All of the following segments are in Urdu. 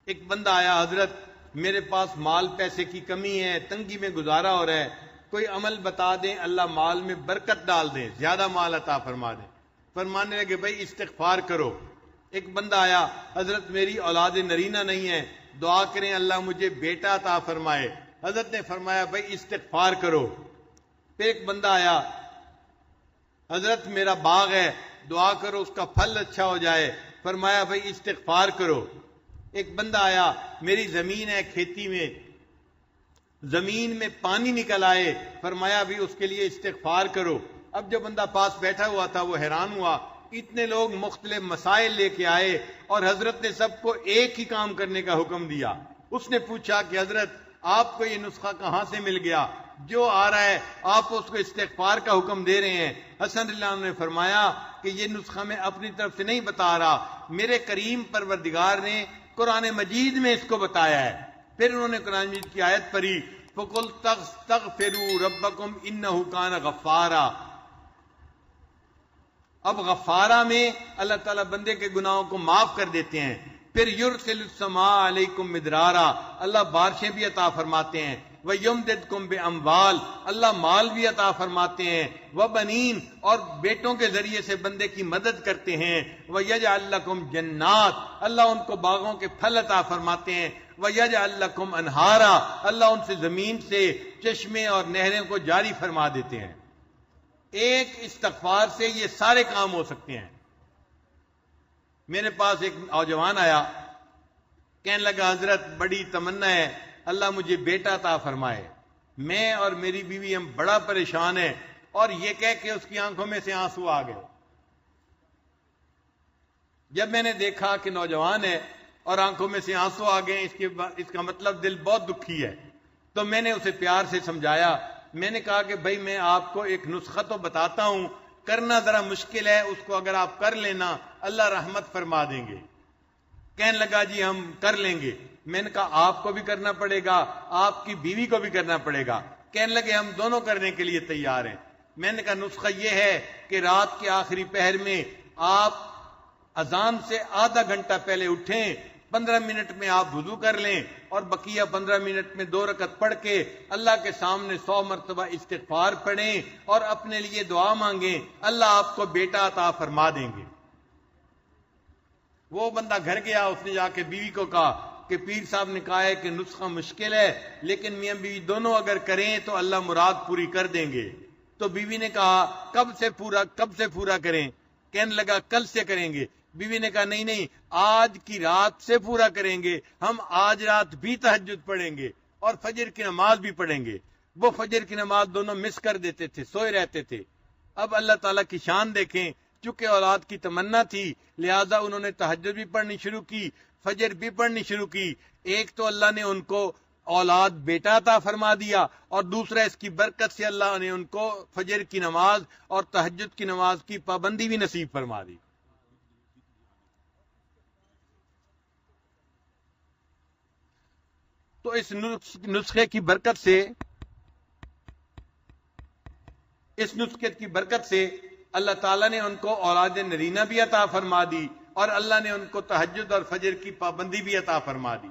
ایک بندہ آیا، حضرت میرے پاس مال پیسے کی کمی ہے، تنگی میں گزارا ہو رہا ہے، کوئی عمل بتا دیں اللہ مال میں برکت ڈال دیں، زیادہ مال عطا فرما دیں۔ فرمانے لگے بھائی استغفار کرو۔ ایک بندہ آیا، حضرت میری اولاد نرینہ نہیں ہے، دعا کریں اللہ مجھے بیٹا عطا فرمائے۔ حضرت نے فرمایا بھائی استغفار کرو۔ پھر ایک بندہ آیا، حضرت میرا باغ ہے، دعا کرو اس کا پھل اچھا ہو جائے۔ فرمایا بھائی استغفار کرو۔ ایک بندہ آیا، میری زمین ہے کھیتی میں، زمین میں پانی نکل آئے، فرمایا بھی اس کے لیے استغفار کرو۔ اب جو بندہ پاس بیٹھا ہوا تھا وہ حیران ہوا، اتنے لوگ مختلف مسائل لے کے آئے اور حضرت نے سب کو ایک ہی کام کرنے کا حکم دیا۔ اس نے پوچھا کہ حضرت آپ کو یہ نسخہ کہاں سے مل گیا؟ جو آ رہا ہے آپ اس کو استغفار کا حکم دے رہے ہیں۔ حسن اللہ عنہ نے فرمایا کہ یہ نسخہ میں اپنی طرف سے نہیں بتا رہا، میرے کریم پروردگار نے قرآن مجید میں اس کو بتایا ہے۔ پھر انہوں نے قرآن مجید کی آیت پڑھی، فَقُلْ تَغْفِرُوا رَبَّكُمْ إِنَّهُ كَانَ غَفَّارًا۔ اب غفارہ میں اللہ تعالیٰ بندے کے گناہوں کو معاف کر دیتے ہیں۔ پھر یرسل السماء علیکم مدرارا، اللہ بارشیں بھی عطا فرماتے ہیں۔ وَيُمْدِدْكُمْ بِأَمْوَالٍ، اللہ مال بھی عطا فرماتے ہیں۔ وَبَنِينَ، اور بیٹوں کے ذریعے سے بندے کی مدد کرتے ہیں۔ وَيَجْعَلْ لَكُمْ جَنَّاتٍ، اللہ ان کو باغوں کے پھل عطا فرماتے ہیں۔ وَيَجْعَلْ لَكُمْ أَنْهَارًا، اللہ ان سے زمین سے چشمے اور نہریں کو جاری فرما دیتے ہیں۔ ایک استغفار سے یہ سارے کام ہو سکتے ہیں۔ میرے پاس ایک نوجوان آیا، کہنے لگا حضرت بڑی تمنا ہے اللہ مجھے بیٹا عطا فرمائے، میں اور میری بیوی ہم بڑا پریشان ہیں۔ اور یہ کہہ کے اس کی آنکھوں میں سے آنسو آ گئے۔ جب میں نے دیکھا کہ نوجوان ہے اور آنکھوں میں سے آنسو آ گئے، اس کا مطلب دل بہت دکھی ہے، تو میں نے اسے پیار سے سمجھایا۔ میں نے کہا کہ بھائی میں آپ کو ایک نسخہ تو بتاتا ہوں، کرنا ذرا مشکل ہے، اس کو اگر آپ کر لینا اللہ رحمت فرما دیں گے۔ کہنے لگا جی ہم کر لیں گے۔ میں نے کہا آپ کو بھی کرنا پڑے گا، آپ کی بیوی کو بھی کرنا پڑے گا۔ کہنے لگے ہم دونوں کرنے کے لیے تیار ہیں۔ میں نے کہا نسخہ یہ ہے کہ رات کے آخری پہر میں آپ اذان سے آدھا گھنٹہ پہلے اٹھیں، 15 منٹ میں آپ وضو کر لیں اور بقیہ 15 منٹ میں 2 رکعت پڑھ کے اللہ کے سامنے 100 مرتبہ استغفار پڑھیں اور اپنے لیے دعا مانگیں، اللہ آپ کو بیٹا عطا فرما دیں گے۔ وہ بندہ گھر گیا، اس نے جا کے بیوی کو کہا کہ پیر صاحب نے کہا ہے کہ نسخہ مشکل ہے لیکن میاں بیوی دونوں اگر کریں تو اللہ مراد پوری کر دیں گے۔ تو بیوی نے کہا کب سے پورا کریں؟ کہنے لگا کل سے کریں گے۔ بیوی نے کہا نہیں آج کی رات سے پورا کریں گے، ہم آج رات بھی تہجد پڑھیں گے اور فجر کی نماز بھی پڑھیں گے۔ وہ فجر کی نماز دونوں مس کر دیتے تھے، سوئے رہتے تھے۔ اب اللہ تعالیٰ کی شان دیکھیں، چونکہ اولاد کی تمنا تھی لہذا انہوں نے تہجد بھی پڑھنی شروع کی، فجر بھی پڑھنی شروع کی۔ ایک تو اللہ نے ان کو اولاد بیٹا عطا فرما دیا اور دوسرا اس کی برکت سے اللہ نے ان کو فجر کی نماز اور تہجد کی نماز کی پابندی بھی نصیب فرما دی۔ تو اس نسخے کی برکت سے اللہ تعالیٰ نے ان کو اولاد نرینہ بھی عطا فرما دی اور اللہ نے ان کو تہجد اور فجر کی پابندی بھی عطا فرما دی۔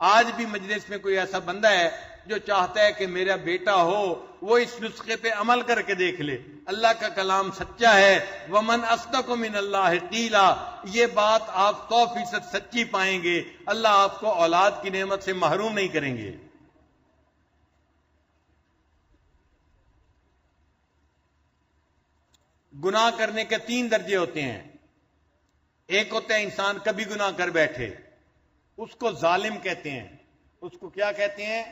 آج بھی مجلس میں کوئی ایسا بندہ ہے جو چاہتا ہے کہ میرا بیٹا ہو، وہ اس نسخے پہ عمل کر کے دیکھ لے۔ اللہ کا کلام سچا ہے، وَمَنْ أَصْدَقُ مِنَ اللَّهِ قِيلًا، یہ بات آپ 100% سچی پائیں گے۔ اللہ آپ کو اولاد کی نعمت سے محروم نہیں کریں گے۔ گناہ کرنے کے 3 درجے ہوتے ہیں۔ ایک ہوتا ہے انسان کبھی گناہ کر بیٹھے، اس کو ظالم کہتے ہیں۔ اس کو کیا کہتے ہیں؟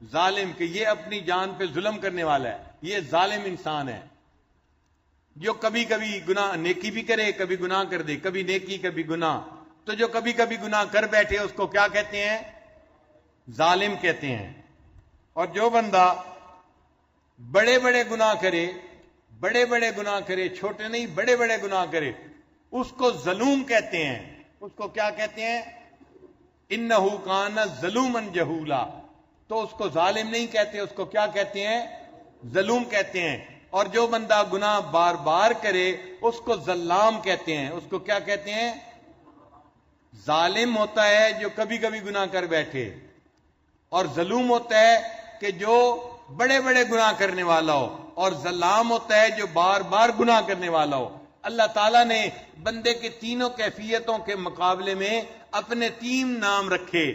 ظالم، کہ یہ اپنی جان پہ ظلم کرنے والا ہے، یہ ظالم انسان ہے۔ جو کبھی کبھی گناہ نیکی بھی کرے، کبھی گناہ کر دے، کبھی نیکی کبھی گناہ، تو جو کبھی کبھی گناہ کر بیٹھے اس کو کیا کہتے ہیں؟ ظالم کہتے ہیں۔ اور جو بندہ بڑے بڑے گناہ کرے، چھوٹے نہیں بڑے بڑے گناہ کرے، اس کو ظلوم کہتے ہیں۔ اس کو کیا کہتے ہیں؟ انہو کان ظلوما جہولا، تو اس کو ظالم نہیں کہتے، اس کو کیا کہتے ہیں؟ ظلوم کہتے ہیں۔ اور جو بندہ گناہ بار بار کرے اس کو ظلام کہتے ہیں۔ اس کو کیا کہتے ہیں؟ ظالم ہوتا ہے جو کبھی کبھی گناہ کر بیٹھے، اور ظلوم ہوتا ہے کہ جو بڑے بڑے گناہ کرنے والا ہو، اور ظلام ہوتا ہے جو بار بار گناہ کرنے والا ہو۔ اللہ تعالیٰ نے بندے کے تینوں کیفیتوں کے مقابلے میں اپنے 3 نام رکھے۔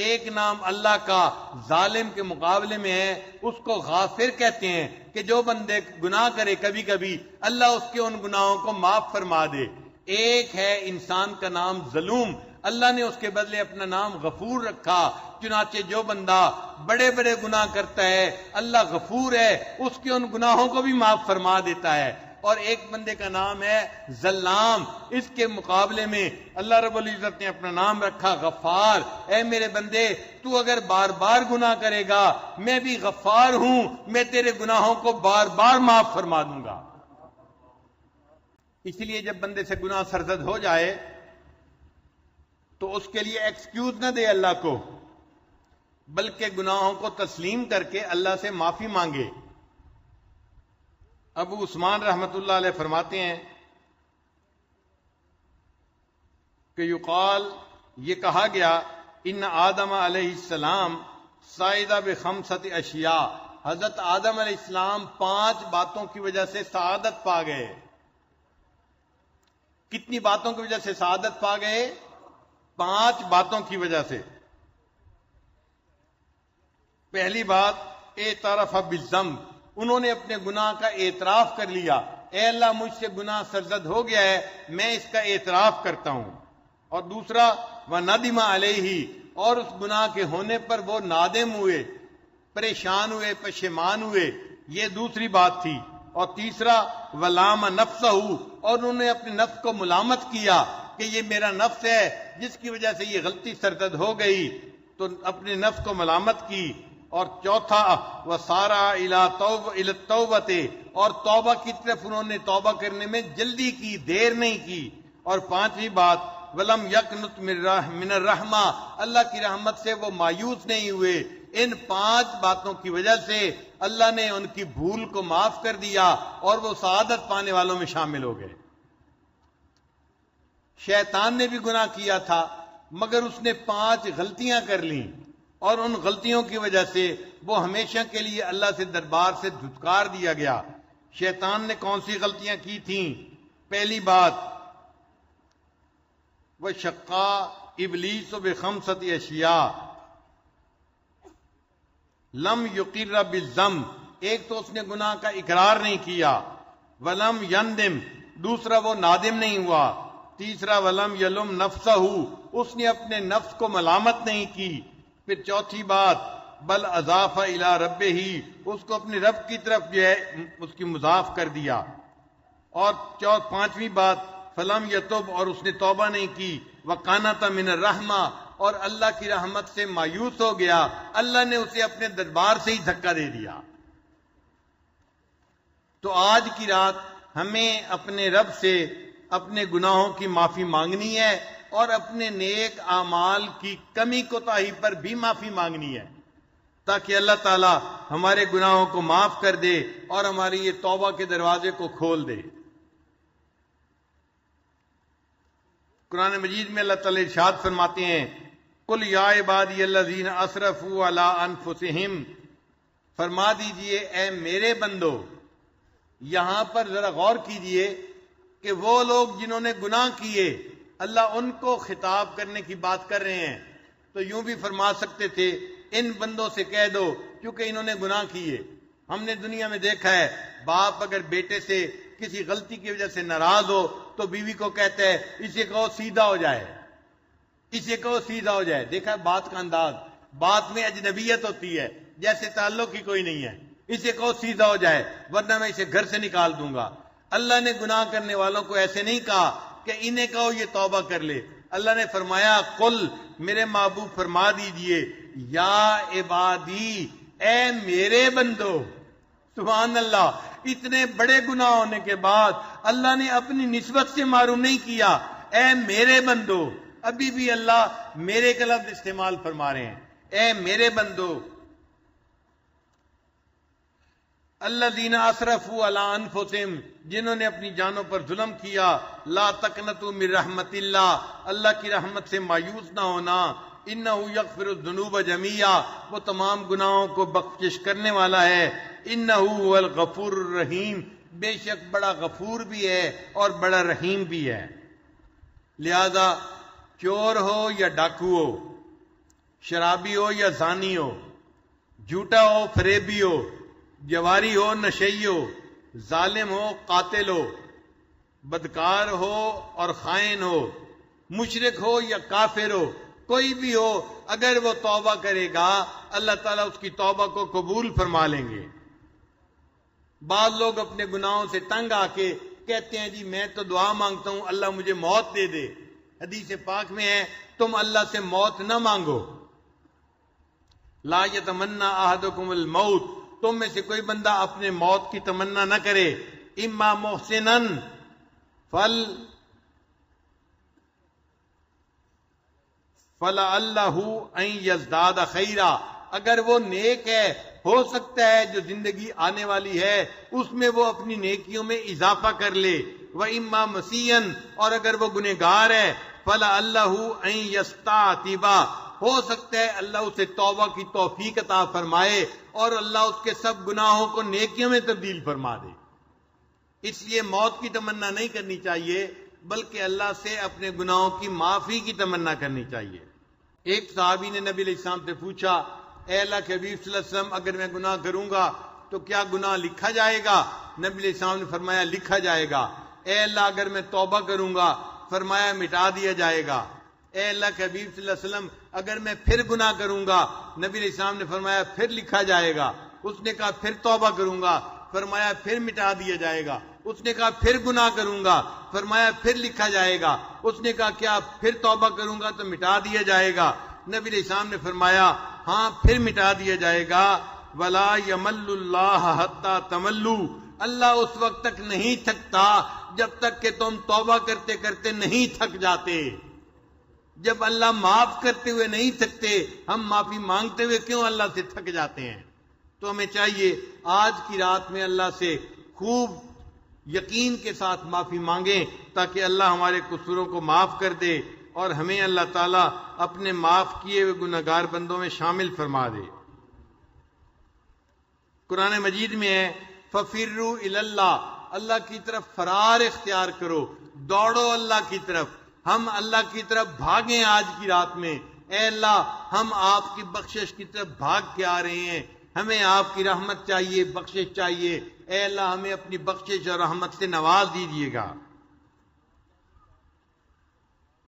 ایک نام اللہ کا ظالم کے مقابلے میں ہے، اس کو غافر کہتے ہیں کہ جو بندے گناہ کرے کبھی کبھی اللہ اس کے ان گناہوں کو معاف فرما دے۔ ایک ہے انسان کا نام ظلوم، اللہ نے اس کے بدلے اپنا نام غفور رکھا، چنانچہ جو بندہ بڑے بڑے گناہ کرتا ہے اللہ غفور ہے، اس کے ان گناہوں کو بھی معاف فرما دیتا ہے۔ اور ایک بندے کا نام ہے ظلام، اس کے مقابلے میں اللہ رب العزت نے اپنا نام رکھا غفار۔ اے میرے بندے، تو اگر بار بار گناہ کرے گا میں بھی غفار ہوں، میں تیرے گناہوں کو بار بار معاف فرما دوں گا۔ اس لیے جب بندے سے گناہ سرزد ہو جائے تو اس کے لیے ایکسکیوز نہ دے اللہ کو، بلکہ گناہوں کو تسلیم کر کے اللہ سے معافی مانگے۔ ابو عثمان رحمت اللہ علیہ فرماتے ہیں کہ یقال، یہ کہا گیا، ان آدم علیہ السلام سائدہ بخمسۃ اشیاء، حضرت آدم علیہ السلام 5 باتوں کی وجہ سے سعادت پا گئے۔ کتنی باتوں کی وجہ سے سعادت پا گئے؟ 5 باتوں کی وجہ سے۔ پہلی بات، اعتراف بالذنب، انہوں نے اپنے گناہ کا اعتراف کر لیا، اے اللہ مجھ سے گناہ سرزد ہو گیا ہے، میں اس کا اعتراف کرتا ہوں۔ اور دوسرا، وندم علیہ، اور اس گناہ کے ہونے پر وہ نادم ہوئے، پریشان ہوئے، پشیمان ہوئے، یہ دوسری بات تھی۔ اور تیسرا، ولام نفسہ، اور انہوں نے اپنے نفس کو ملامت کیا کہ یہ میرا نفس ہے جس کی وجہ سے یہ غلطی سرزد ہو گئی، تو اپنے نفس کو ملامت کی۔ اور چوتھا، وسارع الی التوبۃ، اور توبہ کی طرف انہوں نے توبہ کرنے میں جلدی کی، دیر نہیں کی۔ اور 5ویں بات، ولم یقنط من الرحمہ، اللہ کی رحمت سے وہ مایوس نہیں ہوئے۔ ان 5 باتوں کی وجہ سے اللہ نے ان کی بھول کو معاف کر دیا اور وہ سعادت پانے والوں میں شامل ہو گئے۔ شیطان نے بھی گناہ کیا تھا مگر اس نے 5 غلطیاں کر لیں، اور ان غلطیوں کی وجہ سے وہ ہمیشہ کے لیے اللہ سے دربار سے دھتکار دیا گیا۔ شیطان نے کون سی غلطیاں کی تھیں؟ پہلی بات، وشقا ابلیس بخمسۃ اشیاء لم یقر بالذنب، ایک تو اس نے گناہ کا اقرار نہیں کیا، ولم یندم، دوسرا وہ نادم نہیں ہوا، تیسرا ولم یلم نفسہ، اس نے اپنے نفس کو ملامت نہیں کی، پھر چوتھی بات، بل اضاف الی ربہ، اس کو اپنے رب کی طرف جو ہے اس کی مضاف کر دیا۔ اور 5ویں بات، فلم یتوب، اور اس نے توبہ نہیں کی، وقانت من الرحمہ، اور اللہ کی رحمت سے مایوس ہو گیا، اللہ نے اسے اپنے دربار سے ہی دھکا دے دیا۔ تو آج کی رات ہمیں اپنے رب سے اپنے گناہوں کی معافی مانگنی ہے، اور اپنے نیک اعمال کی کمی کوتاہی پر بھی معافی مانگنی ہے، تاکہ اللہ تعالی ہمارے گناہوں کو معاف کر دے اور ہماری یہ توبہ کے دروازے کو کھول دے۔ قرآن مجید میں اللہ تعالی ارشاد فرماتے ہیں، قل یا عبادی الذین اسرفوا علی انفسہم، فرما دیجئے اے میرے بندو۔ یہاں پر ذرا غور کیجئے کہ وہ لوگ جنہوں نے گناہ کیے، اللہ ان کو خطاب کرنے کی بات کر رہے ہیں، تو یوں بھی فرما سکتے تھے ان بندوں سے کہہ دو کیونکہ انہوں نے گناہ کیے۔ ہم نے دنیا میں دیکھا ہے، باپ اگر بیٹے سے کسی غلطی کی وجہ سے ناراض ہو تو بیوی کو کہتا ہے اسے کہو سیدھا ہو جائے، اسے کہو سیدھا ہو جائے۔ دیکھا بات کا انداز، بات میں اجنبیت ہوتی ہے، جیسے تعلق ہی کوئی نہیں ہے، اسے کہو سیدھا ہو جائے ورنہ میں اسے گھر سے نکال دوں گا۔ اللہ نے گناہ کرنے والوں کو ایسے نہیں کہا کہ انہیں کہو یہ توبہ کر لے، اللہ نے فرمایا قل، میرے محبوب فرما دیجئے، یا عبادی، اے میرے بندو۔ سبحان اللہ، اتنے بڑے گناہ ہونے کے بعد اللہ نے اپنی نسبت سے معروم نہیں کیا، اے میرے بندو۔ ابھی بھی اللہ میرے کا لفظ استعمال فرما رہے ہیں، اے میرے بندو، الذین اسرفوا علی انفسہم، جنہوں نے اپنی جانوں پر ظلم کیا، لا تقنطوا من رحمت اللہ، اللہ کی رحمت سے مایوس نہ ہونا، انہ یغفر الذنوب جميعا، وہ تمام گناہوں کو بخشش کرنے والا ہے، انہ هو الغفور الرحیم، بے شک بڑا غفور بھی ہے اور بڑا رحیم بھی ہے۔ لہذا چور ہو یا ڈاکو ہو، شرابی ہو یا زانی ہو، جھوٹا ہو فریبی ہو، جواری ہو نشئی ہو، ظالم ہو قاتل ہو، بدکار ہو اور خائن ہو، مشرک ہو یا کافر ہو، کوئی بھی ہو، اگر وہ توبہ کرے گا اللہ تعالیٰ اس کی توبہ کو قبول فرما لیں گے۔ بعض لوگ اپنے گناہوں سے تنگ آ کے کہتے ہیں جی میں تو دعا مانگتا ہوں اللہ مجھے موت دے دے، حدیث پاک میں ہے تم اللہ سے موت نہ مانگو، لا یتمنی احدکم الموت، تم میں سے کوئی بندہ اپنے موت کی تمنا نہ کرے، اما محسنا فلعلہ ان یزداد خیرا، اگر وہ نیک ہے ہو سکتا ہے جو زندگی آنے والی ہے اس میں وہ اپنی نیکیوں میں اضافہ کر لے، وَإِمَّا مَسِيًّا، اور اگر وہ گنہگار ہے فَلَعَلَّهُ أَن يَسْتَعْتِبَ، ہو سکتا ہے اللہ اسے توبہ کی توفیق عطا فرمائے اور اللہ اس کے سب گناہوں کو نیکیوں میں تبدیل فرما دے۔ اس لیے موت کی تمنا نہیں کرنی چاہیے بلکہ اللہ سے اپنے گناہوں کی معافی کی تمنا کرنی چاہیے۔ ایک صحابی نے نبی علیہ السلام سے پوچھا، اے اللہ کے حبیب صلی اللہ علیہ وسلم اگر میں گناہ کروں گا تو کیا گناہ لکھا جائے گا؟ نبی علیہ السلام نے فرمایا لکھا جائے گا۔ اے اللہ اگر میں توبہ کروں گا، فرمایا مٹا دیا جائے گا۔ اے اللہ کے حبیب صلی اللہ علیہ وسلم اگر میں پھر گناہ کروں گا، نبی علیہ السلام نے فرمایا پھر لکھا جائے گا۔ اس نے کہا پھر توبہ کروں گا، فرمایا پھر مٹا دیا جائے گا۔ اس نے کہا پھر گناہ کروں گا، فرمایا پھر لکھا جائے گا۔ اس نے کہا کیا پھر توبہ کروں گا تو مٹا دیا جائے گا؟ نبی علیہ السلام نے فرمایا ہاں پھر مٹا دیا جائے گا۔ ولا یمل اللہ حتی تملو، اللہ اس وقت تک نہیں تھکتا جب تک کہ تم توبہ کرتے کرتے نہیں تھک جاتے۔ جب اللہ معاف کرتے ہوئے نہیں تھکتے، ہم معافی مانگتے ہوئے کیوں اللہ سے تھک جاتے ہیں؟ تو ہمیں چاہیے آج کی رات میں اللہ سے خوب یقین کے ساتھ معافی مانگیں تاکہ اللہ ہمارے قصوروں کو معاف کر دے اور ہمیں اللہ تعالیٰ اپنے معاف کیے ہوئے گنہگار بندوں میں شامل فرما دے۔ قرآن مجید میں ہے فَفِرُّوا إِلَى اللَّهِ، اللہ کی طرف فرار اختیار کرو، دوڑو اللہ کی طرف، ہم اللہ کی طرف بھاگیں آج کی رات میں۔ اے اللہ ہم آپ کی بخشش کی طرف بھاگ کے آ رہے ہیں، ہمیں آپ کی رحمت چاہیے، بخشش چاہیے، اے اللہ ہمیں اپنی بخشش اور رحمت سے نواز دیجیے گا۔